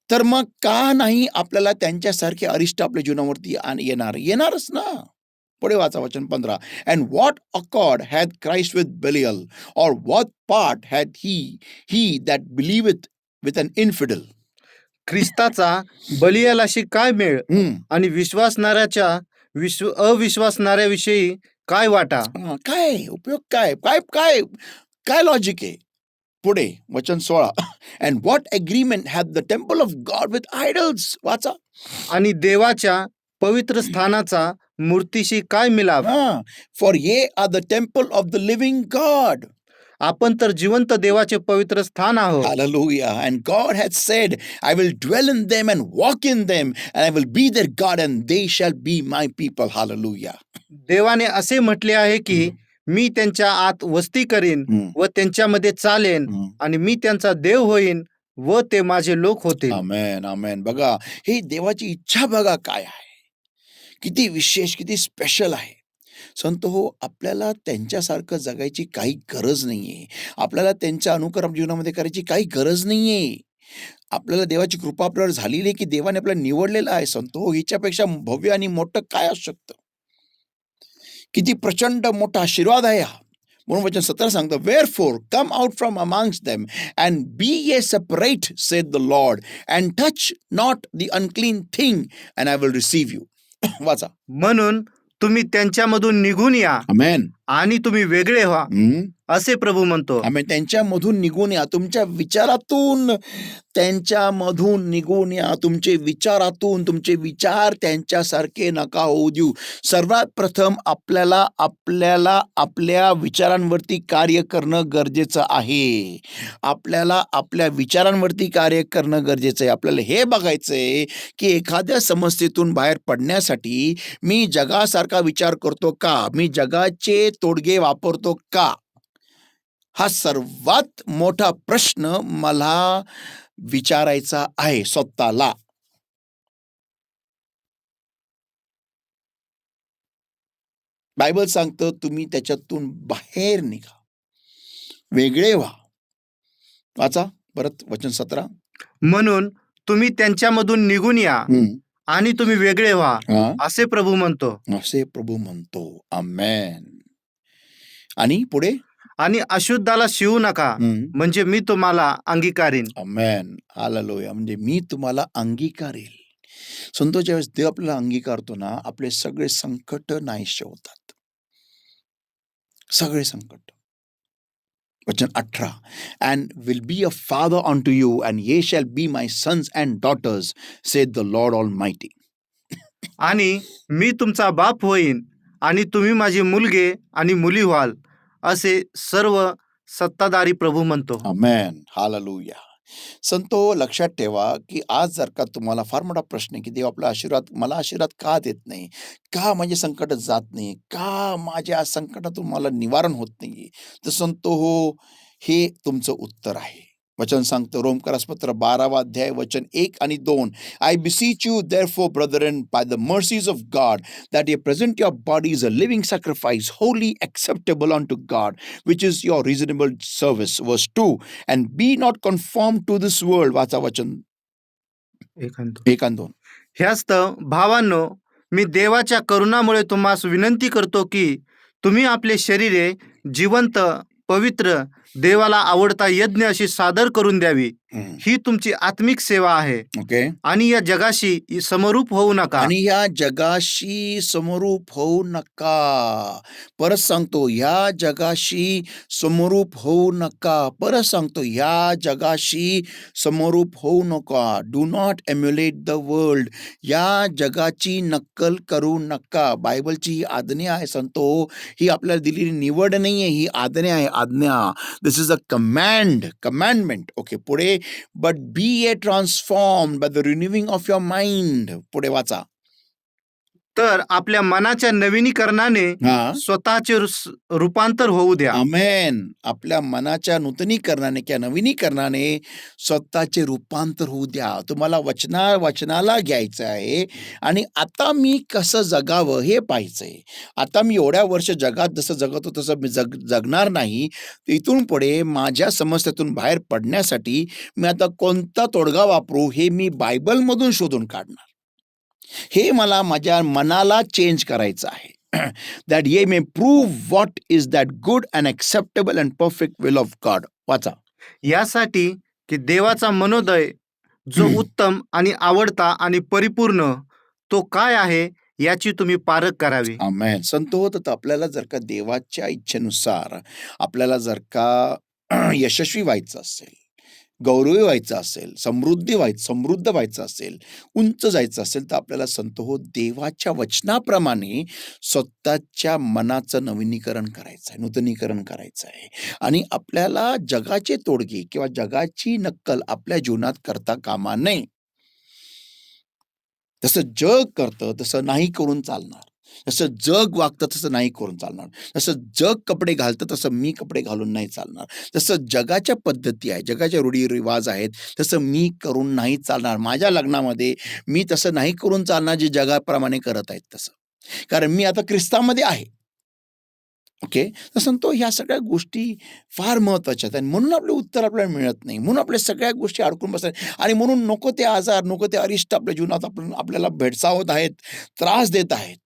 तर मग का नाही आपल्याला त्यांच्यासारखे अरिष्ट आपल्या जीवनावरती येणारच ना. पुढे वाचा वचन 15. And what accord hath Christ with Belial? Or what part had he that believeth with an infidel? ख्रिस्ताचा बलियालाशी काय मेळ आणि अविश्वासणाऱ्याविषयी काय वाटा. काय उपयोग, काय लॉजिक आहे? पुढे वचन 16. And what agreement hath the temple of God with idols? वाचा. आणि देवाच्या पवित्र स्थानाचा मूर्तीशी काय मिलाप. For ye are the temple of the living God. आपण तर जिवंत देवाचे पवित्र स्थान आहोत. Hallelujah. And God hath said, I will dwell in them and walk in them, and I will be their God, and they shall be my people. Hallelujah. देवाने असे म्हटले आहे की मी त्यांच्या आत वस्ती करीन व त्यांच्यामध्ये चालेन आणि मी त्यांचा देव होईन व ते माझे लोक होतील. आमेन, आमेन. बघा, ही देवाची इच्छा बघा काय आहे. किती विशेष, किती स्पेशल आहे. संत हो, आपल्याला त्यांच्यासारखं जगायची काही गरज नाहीये. आपल्याला त्यांच्या अनुकरण जीवनामध्ये करायची काही गरज नाहीये. आपल्याला देवाची कृपा आपल्यावर झालेली आहे की देवाने आपल्याला निवडलेलं आहे. संत हो, हिच्यापेक्षा भव्य आणि मोठं काय असू शकतं? किती प्रचंड मोठा आशीर्वाद आहे हा. म्हणून वचन 17 सांगतं, Wherefore come out from amongst them and be ye separate, saith the Lord, and touch not the unclean thing, and I will receive you. वाचा. म्हणून तुम्ही त्यांच्यामधून निघून या आमेन. आणि तुम्ही वेगळे व्हा असे प्रभू म्हणतो. आमेन. त्यांच्यामधून निघून या. तुमच्या विचारातून त्यांच्यामधून निघून या. तुमचे विचार त्यांच्यासारखे नका होऊ देऊ. सर्वात प्रथम आपल्याला आपल्या विचारांवरती कार्य करणं गरजेचं आहे. आपल्या विचारांवरती कार्य करणं गरजेचं आहे. आपल्याला हे बघायचंय की एखाद्या समस्येतून बाहेर पडण्यासाठी मी जगासारखा विचार करतो का, मी जगाचे तोडगे वापरतो का. हा सर्वात मोठा प्रश्न मला विचारायचा आहे स्वतःला. बायबल सांगतं तुम्ही त्याच्यातून बाहेर निघा, वेगळे व्हा. वाचा परत वचन 17. म्हणून तुम्ही त्यांच्यामधून निघून या आणि तुम्ही वेगळे व्हा असे प्रभू म्हणतो. आमेन. आणि पुढे आणि अशुद्धाला शिवू नका, हं. म्हणजे मी तुम्हाला अंगीकारीन. आमेन. हालेलुया. म्हणजे मी तुम्हाला अंगीकारेल. संतोषच्या वेळेस देव आपल्याला अंगीकारतो ना, आपले सगळे संकट नाहीसे होतात. सगळे संकट. वचन 18 and will be a father unto you and ye shall be my sons and daughters said the Lord Almighty. आणि मी तुमचा बाप होईन आणि तुम्ही माझे मुलगे आणि मुली व्हाल, असे सर्व सत्ताधारी प्रभू म्हणतो. आमेन. हालेलुया. संतो लक्षात ठेवा, की आज जर का तुम्हाला फार मोठा प्रश्न आहे, की देव आपला आशीर्वाद मला आशीर्वाद का देत नाही? का माझे संकट जात नाही? का माझ्या संकटातून मला निवारण होत नाहीये? तर संतो हो, हे तुमचं उत्तर आहे. वचन सांगतं रोमकरासपत्र 12वा अध्याय वचन 1 आणि 2. I बिसीच you therefore Brethren by the mercies of God that ye present your bodies a living sacrifice, holy, acceptable unto God, which is your reasonable service. Verse 2, and be not conformed to this world. वाचा वचन एकांत 1 आणि 2. ह्यास्तव भावांनो, मी देवाच्या करुणामुळे तुम्हास विनंती करतो की तुम्ही आपले शरीरे जिवंत, पवित्र, देवाला आवडता यज्ञ अशी सादर करून द्यावी. ही तुमची आत्मिक सेवा आहे. ओके. आणि या जगाशी समरूप होऊ नका. आणि या जगाशी समरूप होऊ नका. परत सांगतो, या जगाशी समरूप होऊ नका. परत सांगतो, या जगाशी समरूप होऊ नका. Do not emulate the world. या जगाची नक्कल करू नका. बायबलची ही आज्ञा आहे संतो. ही आपल्याला दिलेली निवड नाहीये, ही आज्ञा आहे, आज्ञा. This is a commandment. Okay, पुढे but be a transform by the renewing of your mind. पुढे वाचा. तर आपल्या मनाच्या नवीनीकरणाने हा. स्वतःचे रूपांतर होऊ द्या. आमेन. आपल्या मनाच्या नूतनीकरणाने किंवा नवीनीकरणाने स्वतःचे रूपांतर होऊ द्या. तुम्हाला वचनाला घ्यायचं आहे आणि आता मी कसं जगावं हे पाहायचंय. आता मी एवढ्या वर्ष जगात जसं जगतो तसं मी जगणार नाही. इथून पुढे माझ्या समस्येतून बाहेर पडण्यासाठी मी आता कोणता तोडगा वापरू हे मी बायबलमधून शोधून काढणार. हे मला माझ्या मनाला चेंज करायचं आहे. that ye may prove what is that good and acceptable and perfect will of God. वाचा. यासाठी की देवाचा मनोदय जो उत्तम आणि आवडता आणि परिपूर्ण तो काय आहे याची तुम्ही पारख करावी. आमेन. संत होत तर आपल्याला जर का देवाच्या इच्छेनुसार आपल्याला जर का यशस्वी व्हायचं असेल, गौरवी व्हायचं असेल, समृद्ध व्हायचं असेल, उंच जायचं असेल, तर आपल्याला संत हो देवाच्या वचनाप्रमाणे स्वतःच्या मनाचं नवीनीकरण करायचं आहे, नूतनीकरण करायचं आहे. आणि आपल्याला जगाचे तोडगे किंवा जगाची नक्कल आपल्या जीवनात करता कामा नये. जसं जग करतं तसं नाही करून चालणार. जसं जग वागतं तसं नाही करून चालणार. जसं जग कपडे घालतं तसं मी कपडे घालून नाही चालणार. जसं जगाच्या पद्धती आहे, जगाच्या रूढी-रिवाज आहेत, तसं मी करून नाही चालणार. माझ्या लग्नामध्ये मी तसं नाही करून चालणार जे जगाप्रमाणे करत आहेत तसं. कारण मी आता ख्रिस्तामध्ये आहे. ओके. तर सांगतो ह्या सगळ्या गोष्टी फार महत्त्वाच्या आहेत आणि म्हणून आपलं उत्तर आपल्याला मिळत नाही. म्हणून आपल्या सगळ्या गोष्टी अडकून बसतात आणि म्हणून नको ते आजार, नको ते अरिष्ट आपल्या जीवनात आपल्याला भेडसावत आहेत, त्रास देत आहेत.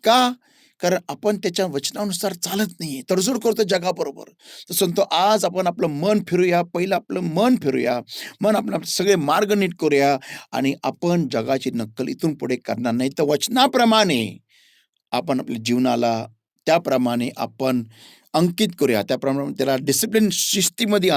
का? कारण आपण त्याच्या वचनानुसार चालत नाहीये, तडजोड करतो जगाबरोबर. तर सांगतो आज आपण आपलं मन फिरूया, पहिलं आपलं मन फिरूया, आपण सगळे मार्ग नीट करूया आणि आपण जगाची नक्कल इथून पुढे करणार नाही. तर वचनाप्रमाणे आपण आपल्या जीवनाला त्याप्रमाणे आपण अंकित करूया, त्याप्रमाणे त्याला डिसिप्लिन शिस्तीमध्ये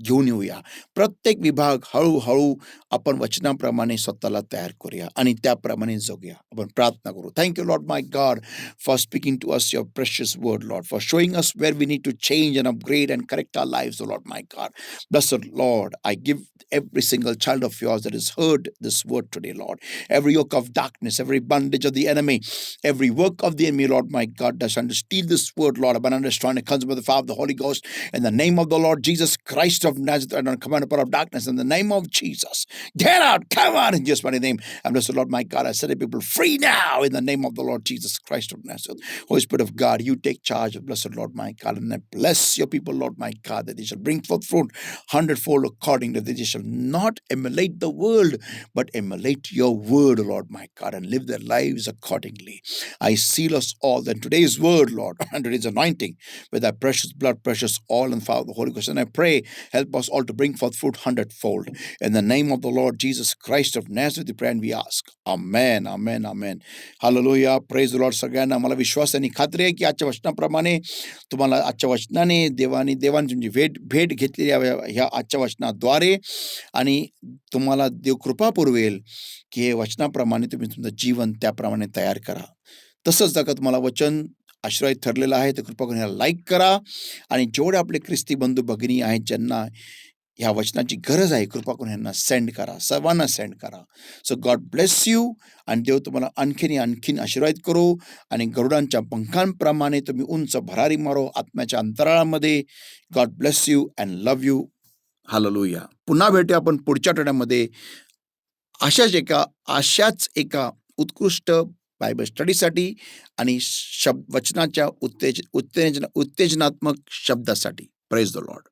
घेऊन येऊया. प्रत्येक विभाग हळूहळू आपण वचनाप्रमाणे स्वतःला तयार करूया आणि त्याप्रमाणे जगूया. आपण प्रार्थना करू. Thank you Lord my God for speaking to us your precious word Lord, for showing us where we need to change and upgrade and correct our lives O Lord my God. Blessed Lord, I give every single child of yours that has heard this word today, Lord. Every yoke of darkness, every bondage of the enemy, every work of the enemy, Lord my God, that's trying to steal this word, Lord, but understand it comes by the power of the Holy Ghost. In the name of the Lord Jesus Christ of Nazareth, and command upon of darkness, in the name of Jesus. Get out, come out in Jesus' mighty name. And bless the Lord my God, I set the people free now in the name of the Lord Jesus Christ of Nazareth. Holy Spirit of God, you take charge of blessed Lord my God, and I bless your people, Lord my God, that they shall bring forth fruit 100-fold according to they shall not emulate the world, but emulate your word, Lord my God, and live their lives accordingly. I seal us all that today's word, Lord, and today's anointing with thy precious blood, precious oil, and fire of the Holy Ghost. And I pray, help us all to bring forth fruit hundredfold. In the name of the Lord Jesus Christ of Nazareth, we pray and we ask. Amen, amen, amen. Hallelujah. Praise the Lord. सगळ्यांना मला विश्वास आणि खात्री आहे की आजच्या वचनाप्रमाणे तुम्हाला आजच्या वचनाने देवानी तुमची भेट घेतलेली ह्या आजच्या वचनाद्वारे आणि तुम्हाला देव कृपा पुरवेल की हे वचनाप्रमाणे तुम्ही तुमचं जीवन त्याप्रमाणे तयार करा. तसंच जर का तुम्हाला वचन आश्रयित ठरलेलं आहे तर कृपा करून ह्याला लाईक करा आणि जेवढे आपले ख्रिस्ती बंधू भगिनी आहेत ज्यांना ह्या वचनाची गरज आहे कृपा करून ह्यांना सेंड करा, सर्वांना सेंड करा. सो गॉड ब्लेस यू आणि देव तुम्हाला आणखीन आशीर्वाद करो आणि गरुडांच्या पंखांप्रमाणे तुम्ही उंच भरारी मारो आत्म्याच्या अंतराळामध्ये. God bless you and love you. Hallelujah. पुन्हा भेटूया आपण पुढच्या आठवड्यामध्ये अशाच एका उत्कृष्ट बायबल स्टडीसाठी आणि वचनाच्या उत्तेजनात्मक शब्दासाठी. Praise the Lord.